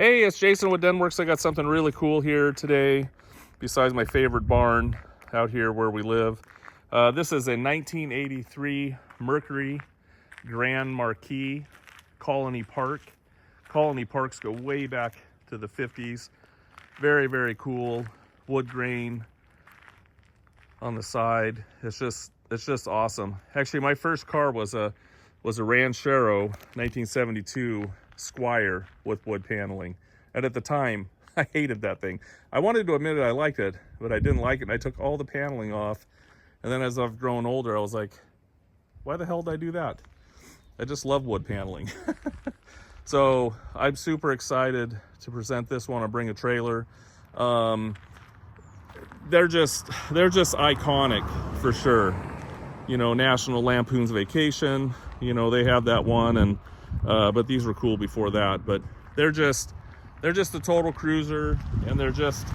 Hey, it's Jason with Denwerks. I got something really cool here today, besides my favorite barn out here where we live. This is a 1983 Mercury Grand Marquis Colony Park. Colony Parks go way back to the 50s. Very, very cool. Wood grain on the side. It's just awesome. Actually, my first car was a Ranchero 1972 Squire with wood paneling. And at the time, I hated that thing. I wanted to admit it, I liked it, but I didn't like it. And I took all the paneling off. And then as I've grown older, I was like, why the hell did I do that? I just love wood paneling. So I'm super excited to present this one on Bring a Trailer. They're just iconic for sure. You know, National Lampoon's Vacation, you know, they have that one, and but these were cool before that. But they're just a total cruiser, and they're just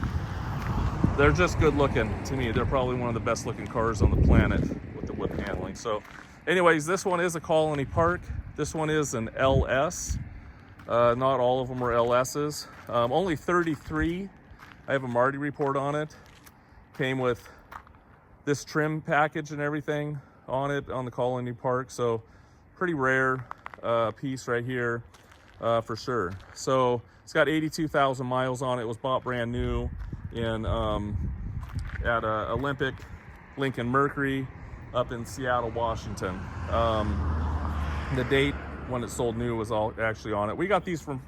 good looking to me. They're probably one of the best looking cars on the planet with the wood paneling. So anyways, this one is a Colony Park. This one is an LS. Not all of them are LS's. Only 33. I have a Marty report on it. Came with this trim package and everything on it on the Colony Park. So pretty rare piece right here for sure. So it's got 82,000 miles on it. It was bought brand new in at Olympic Lincoln Mercury up in Seattle, Washington. The date when it sold new was all actually on it. We got these from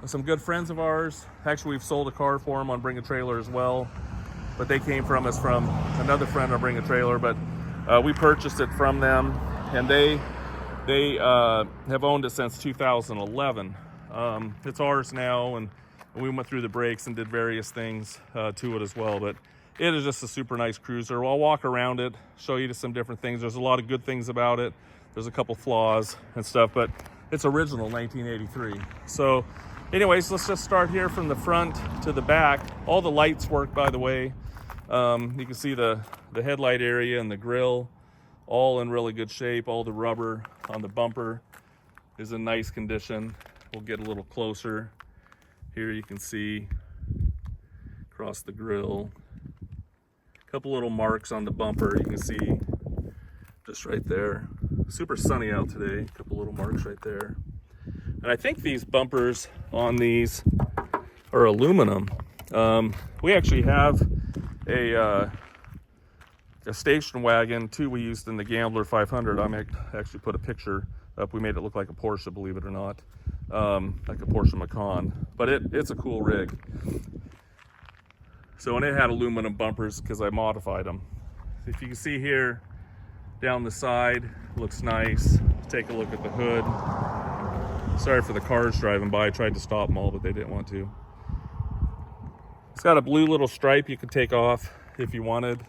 some good friends of ours. Actually, we've sold a car for them on Bring a Trailer as well, but they came from us from another friend on Bring a Trailer. But we purchased it from them, and they have owned it since 2011. It's ours now, and we went through the brakes and did various things to it as well. But it is just a super nice cruiser. I'll walk around it, show you some different things. There's a lot of good things about it. There's a couple flaws and stuff, but it's original 1983. So anyways, let's just start here from the front to the back. All the lights work, by the way. You can see the headlight area and the grill, all in really good shape. All the rubber on the bumper is in nice condition. We'll get a little closer. Here you can see across the grill, a couple little marks on the bumper. You can see just right there. Super sunny out today. A couple little marks right there. And I think these bumpers on these are aluminum. We actually have a station wagon too. We used in the Gambler 500. I might actually put a picture up. We made it look like a Porsche, believe it or not, like a Porsche Macan. But it's a cool rig. So, and it had aluminum bumpers because I modified them. If you can see here, down the side, looks nice. Take a look at the hood. Sorry for the cars driving by. I tried to stop them all, but they didn't want to. It's got a blue little stripe you could take off if you wanted.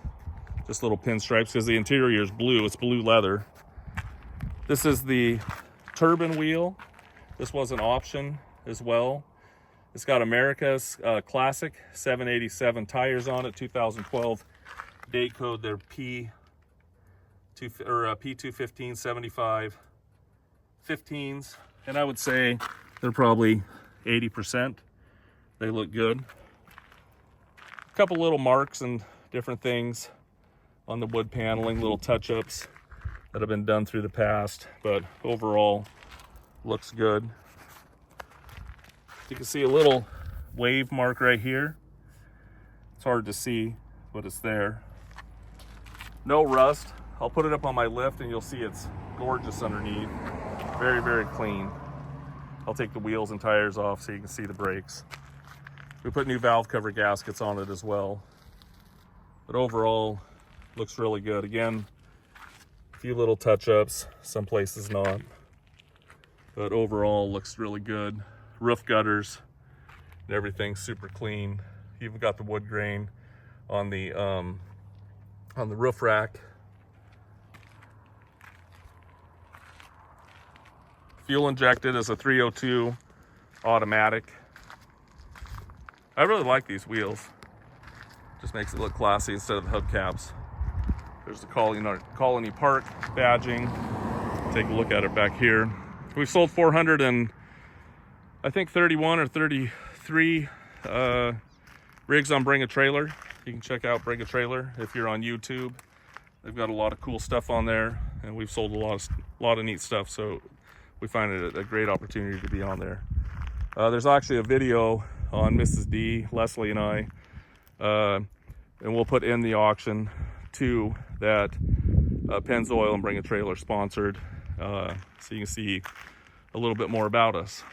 Just little pinstripes, because the interior is blue. It's blue leather. This is the turbine wheel. This was an option as well. It's got America's classic 787 tires on it. 2012 date code. They're P215 75 15s, and I would say they're probably 80%. They look good. A couple little marks and different things on the wood paneling, little touch-ups that have been done through the past, but overall looks good. You can see a little wave mark right here. It's hard to see, but it's there. No rust. I'll put it up on my lift and you'll see it's gorgeous underneath. Very, very clean. I'll take the wheels and tires off so you can see the brakes. We put new valve cover gaskets on it as well. But overall, looks really good. Again, a few little touch-ups, some places not. But overall, looks really good. Roof gutters and everything's super clean. You even got the wood grain on the roof rack. Fuel injected as a 302 automatic. I really like these wheels. Just makes it look classy instead of the hubcaps. There's the Colony Park badging. Take a look at it back here. We've sold 400 and I think 31 or 33 rigs on Bring a Trailer. You can check out Bring a Trailer if you're on YouTube. They've got a lot of cool stuff on there, and we've sold a lot of neat stuff, so we find it a great opportunity to be on there. There's actually a video on Mrs. D, Leslie and I, and we'll put in the auction too that Pennzoil and Bring a Trailer sponsored, so you can see a little bit more about us.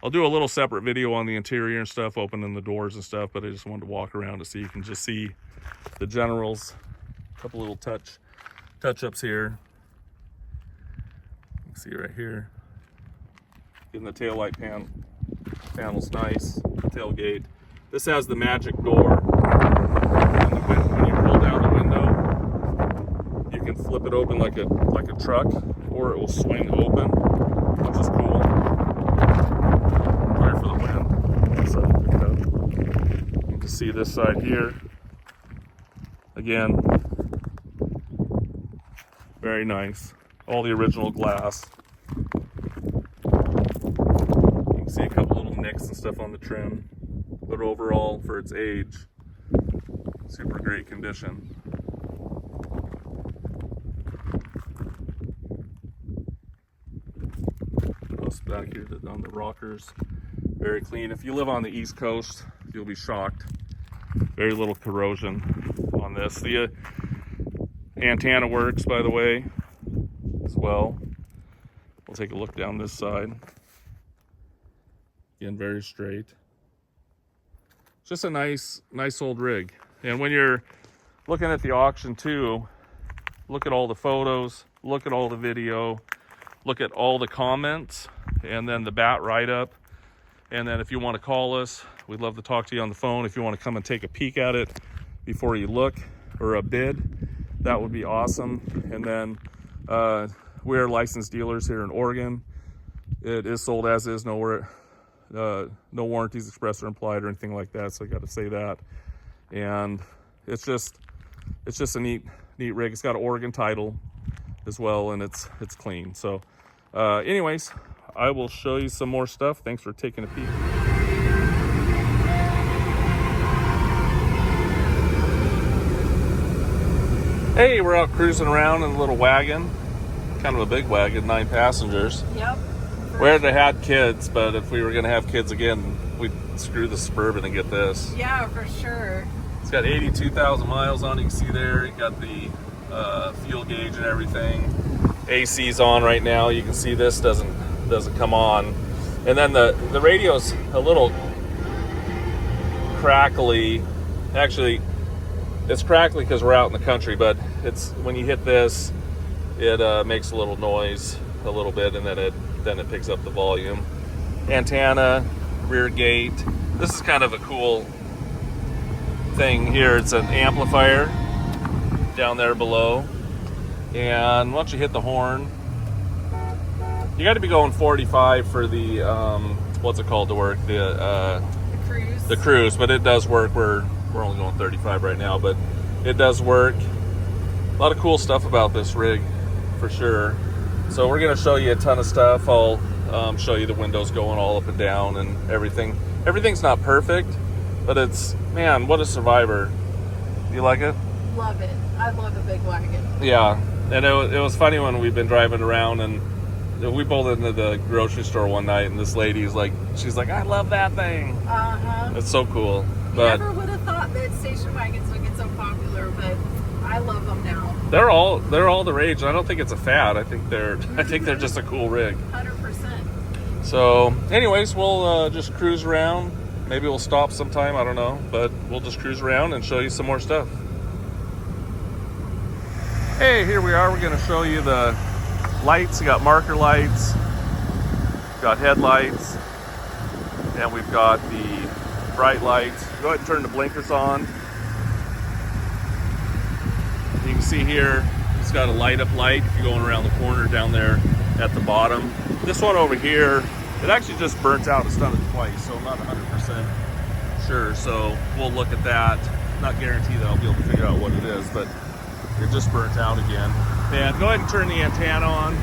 I'll do a little separate video on the interior and stuff, opening the doors and stuff, but I just wanted to walk around to see. You can just see the generals. A couple little touch-ups here. You can see right here. Getting the taillight panel's nice. Tailgate. This has the magic door. When you roll down the window, you can flip it open like a truck, or it will swing open, which is cool. Sorry for the wind. So, you can see this side here. Again, very nice. All the original glass. You can see a couple little nicks and stuff on the trim, but overall, for its age, super great condition. Back here on the rockers, very clean. If you live on the East Coast, you'll be shocked. Very little corrosion on this. The antenna works, by the way, as well. We'll take a look down this side. Again, very straight. Just a nice old rig. And when you're looking at the auction too, look at all the photos, look at all the video, look at all the comments, and then the bat write-up. And then if you want to call us, we'd love to talk to you on the phone. If you want to come and take a peek at it before you look, or a bid, that would be awesome. And then we're licensed dealers here in Oregon. It is sold as is, no warranties expressed or implied or anything like that, so I got to say that. And it's just a neat rig. It's got an Oregon title as well, and it's clean. So anyways, I will show you some more stuff. Thanks for taking a peek. Hey, we're out cruising around in a little wagon. Kind of a big wagon, 9 passengers. Yep. We already had kids, but if we were going to have kids again, we'd screw the Suburban and get this. Yeah, for sure. It's got 82,000 miles on it. You can see there. You got the fuel gauge and everything. AC's on right now. You can see this doesn't come on. And then the radio's a little crackly. Actually, it's crackly because we're out in the country, but it's when you hit this, it makes a little noise a little bit, and then it picks up the volume. Antenna, rear gate. This is kind of a cool thing here. It's an amplifier down there below, and once you hit the horn, you got to be going 45 for the what's it called to work, the cruise. The cruise, but it does work. We're only going 35 right now, but it does work. A lot of cool stuff about this rig, for sure. So we're going to show you a ton of stuff. I'll show you the windows going all up and down and everything. Everything's not perfect, but it's, man, what a survivor. You like it? Love it. I love a big wagon. Yeah, and it was funny when we've been driving around, and we pulled into the grocery store one night, and this lady's like, she's like, I love that thing. Uh-huh. It's so cool. You But never would have thought that station wagons would get so popular, but I love them now. they're all the rage, and I don't think it's a fad. I think they're just a cool rig. 100%. So anyways, we'll just cruise around. Maybe we'll stop sometime, I don't know, but we'll just cruise around and show you some more stuff. Hey, here we are. We're going to show you the lights. We got marker lights, got headlights, and we've got the bright lights. Go ahead and turn the blinkers on. You can see here, it's got a light up light if you're going around the corner down there at the bottom. This one over here, it actually just burnt out. It's done it twice, so I'm not 100% sure. So we'll look at that. Not guarantee that I'll be able to figure out what it is, but it just burnt out again. And go ahead and turn the antenna on.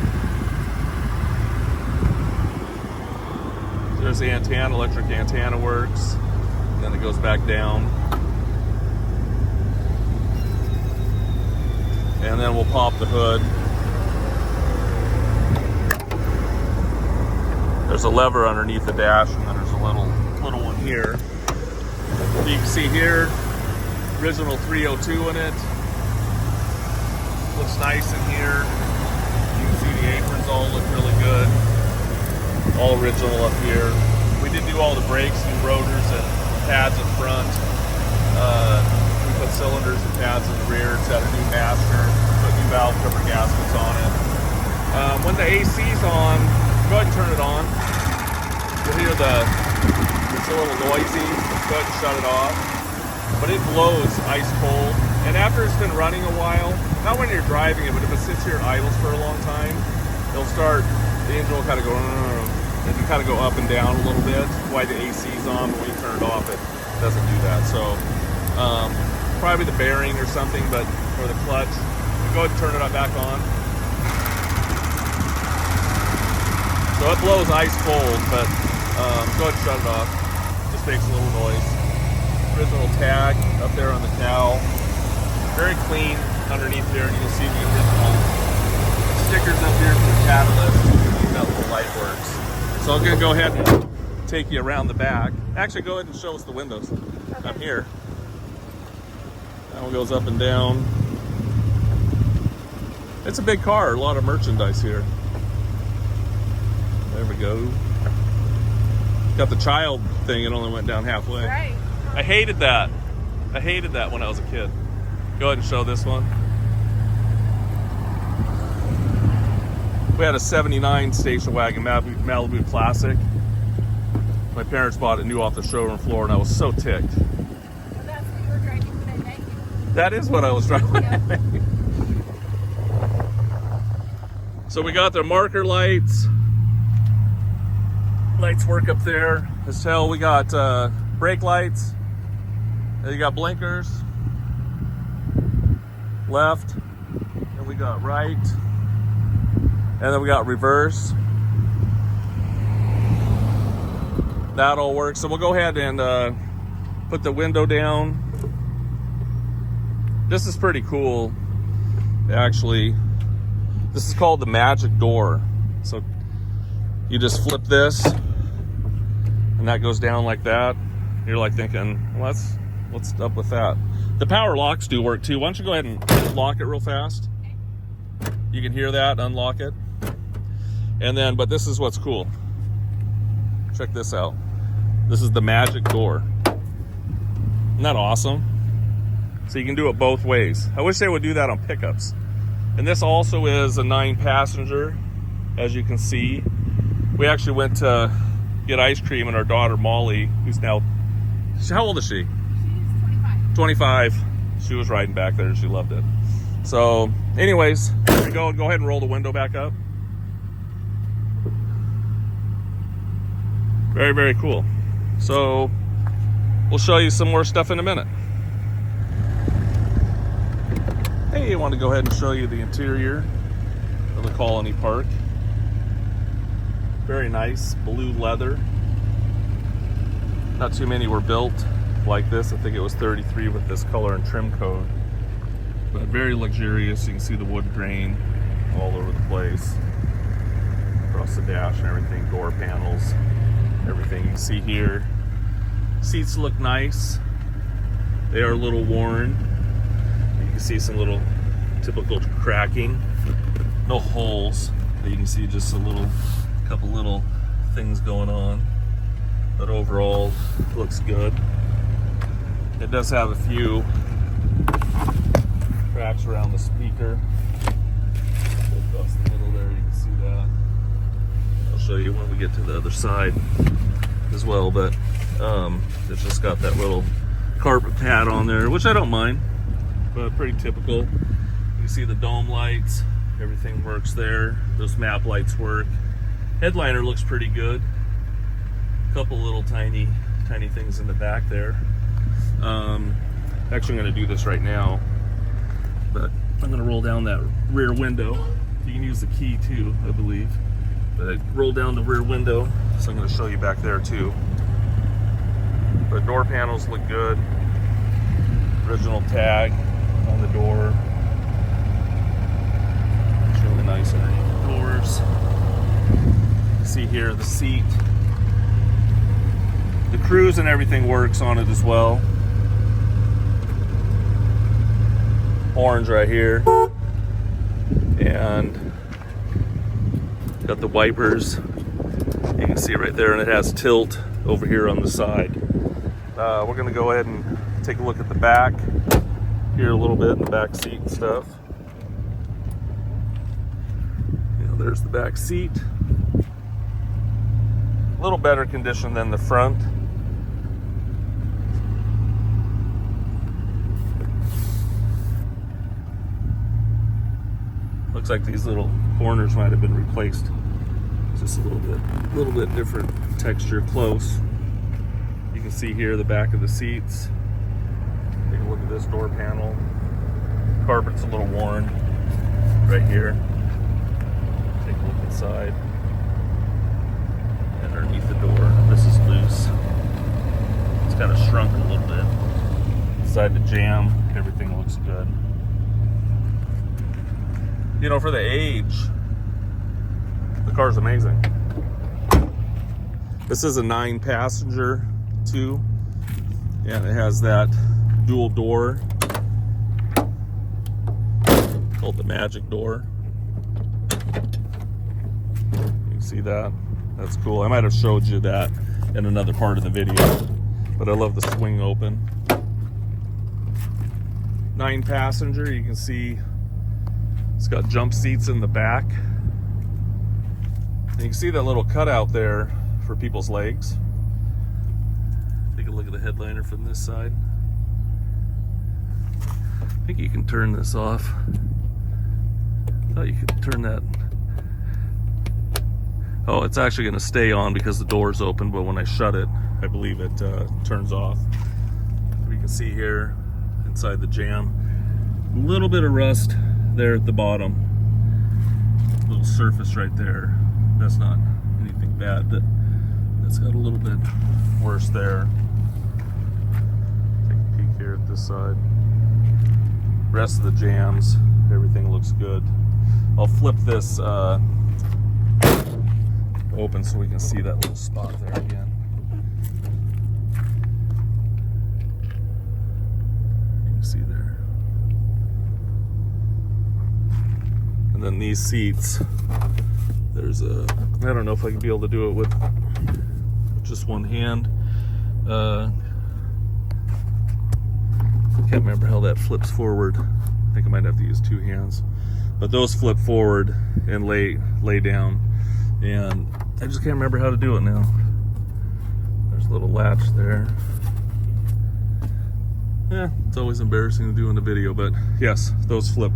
There's the antenna, electric antenna works. And then it goes back down. And then we'll pop the hood. There's a lever underneath the dash, and then there's a little one here. You can see here, original 302 in it. Looks nice in here. You can see the aprons all look really good. All original up here. We did do all the brakes, new rotors and pads in front. We put cylinders and pads in the rear. It's got a new master. Put new valve cover gaskets on it. When the AC's on, go ahead and turn it on. You'll hear it's a little noisy. Go ahead and shut it off. But it blows ice cold. And after it's been running a while, not when you're driving it, but if it sits here idles for a long time, the engine will kind of go, and you kind of go up and down a little bit. Why the AC's on, but when you turn it off, it doesn't do that. So probably the bearing or something, or the clutch. Go ahead and turn it back on. So it blows ice cold, but go ahead and shut it off. Just makes a little noise. Original tag up there on the cowl. Very clean underneath there, and you can see the original stickers up here for the catalyst. That little light works. So I'm gonna go ahead and take you around the back. Actually, go ahead and show us the windows. Okay. I'm here. That one goes up and down. It's a big car, a lot of merchandise here. There we go. Got the child thing, it only went down halfway. Right. I hated that. I hated that when I was a kid. Go ahead and show this one. We had a 79 station wagon, Malibu Classic. My parents bought it new off the showroom floor, and I was so ticked. Well, that's what you were driving when I met you. That is what I was driving. Yeah. So we got the marker lights. Lights work up there. As hell, we got brake lights. And you got blinkers. Left. And we got right. And then we got reverse. That all works. So we'll go ahead and put the window down. This is pretty cool, actually. This is called the magic door. So you just flip this, and that goes down like that. You're like thinking, well, what's up with that? The power locks do work too. Why don't you go ahead and lock it real fast? You can hear that, unlock it. And then, but this is what's cool. Check this out. This is the magic door. Isn't that awesome? So you can do it both ways. I wish they would do that on pickups. And this also is a 9-passenger, as you can see. We actually went to get ice cream, and our daughter Molly, who's now, how old is she? She's 25. 25. She was riding back there and she loved it. So anyways, there we go. Go ahead and roll the window back up. Very, very cool. So we'll show you some more stuff in a minute. Hey, I want to go ahead and show you the interior of the Colony Park. Very nice, blue leather. Not too many were built like this. I think it was 33 with this color and trim code. But very luxurious. You can see the wood grain all over the place. Across the dash and everything, door panels, everything you can see here. Seats look nice. They are a little worn. You can see some little typical cracking. No holes, but you can see just couple little things going on. But overall, looks good. It does have a few cracks around the speaker. Across the middle there, you can see that. I'll show you when we get to the other side as well, but it's just got that little carpet pad on there, which I don't mind, but pretty typical. You see the dome lights, everything works there. Those map lights work. Headliner looks pretty good. A couple little tiny things in the back there. Actually, I'm going to do this right now, but I'm going to roll down that rear window. You can use the key too, I believe. But roll down the rear window. so I'm going to show you back there too. But door panels look good. Original tag on the door. It's really nice underneath the doors. See here the seat. The cruise and everything works on it as well. Orange right here. And got the wipers. You can see right there, and it has tilt over here on the side. We're going to go ahead and take a look at the back. Here a little bit in the back seat and stuff. There's the back seat. A little better condition than the front. Looks like these little corners might have been replaced. Just a little bit different texture close. You can see here the back of the seats. Take a look at this door panel. Carpet's a little worn right here. Take a look inside. And underneath the door, this is loose. It's kind of shrunk a little bit. Inside the jamb, everything looks good. You know, for the age, the car's amazing. This is a 9-passenger too, and it has that dual door called the magic door. You can see that. That's cool. I might have showed you that in another part of the video, but I love the swing open. 9-passenger, you can see it's got jump seats in the back. And you can see that little cutout there for people's legs. Take a look at the headliner from this side. I think you can turn this off. I thought you could turn that. Oh, it's actually going to stay on because the door's open, but when I shut it, I believe it turns off. You can see here inside the jamb, a little bit of rust there at the bottom. Little surface right there. That's not anything bad. That's got a little bit worse there. Take a peek here at this side. Rest of the jambs, everything looks good. I'll flip this open so we can see that little spot there again. You can see there. And then these seats, there's a, I don't know if I can be able to do it with just one hand. I can't remember how that flips forward. I think I might have to use 2 hands. But those flip forward and lay down. And I just can't remember how to do it now. There's a little latch there. Yeah, it's always embarrassing to do in the video, but yes, those flip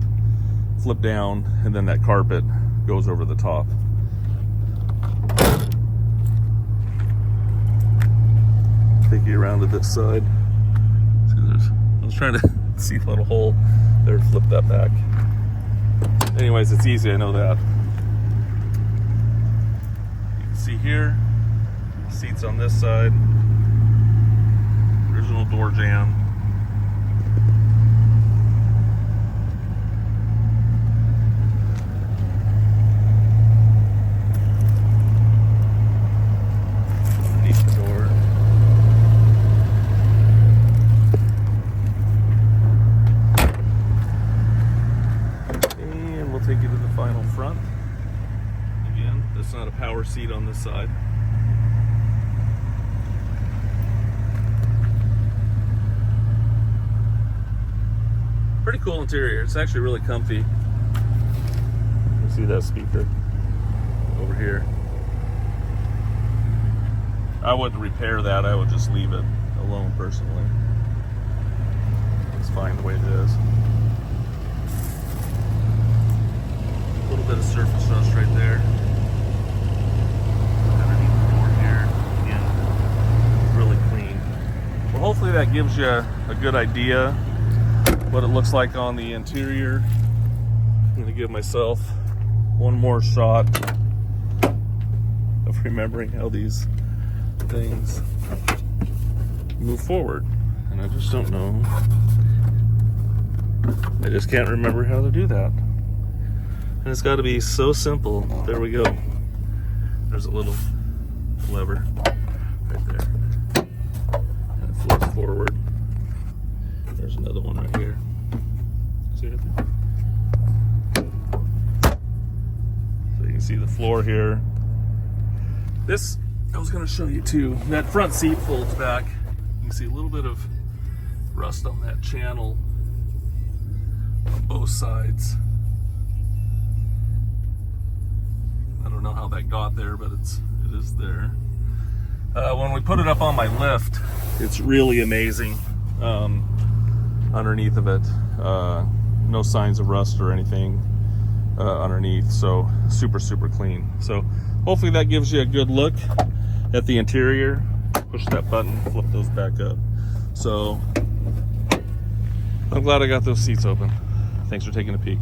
down, and then that carpet goes over the top. Take you around to this side. I was trying to see the little hole there, flip that back. Anyways, it's easy, I know that. You can see here, seats on this side, original door jamb. Take you to the final front. Again, there's not a power seat on this side. Pretty cool interior. It's actually really comfy. You can see that speaker over here. I wouldn't repair that. I would just leave it alone personally. It's fine the way it is. A little bit of surface rust right there. Underneath the door here, again, really clean. Well, hopefully that gives you a good idea what it looks like on the interior. I'm going to give myself one more shot of remembering how these things move forward, and I just don't know. I just can't remember how to do that. And it's got to be so simple. There we go. There's a little lever right there. And it flips forward. There's another one right here. See it there? So you can see the floor here. This, I was going to show you too. That front seat folds back. You can see a little bit of rust on that channel on both sides. I don't know how that got there, but it is there. When we put it up on my lift, it's really amazing underneath of it. No signs of rust or anything underneath, so super clean. So hopefully that gives you a good look at the interior. Push that button, flip those back up. So I'm glad I got those seats open. Thanks for taking a peek.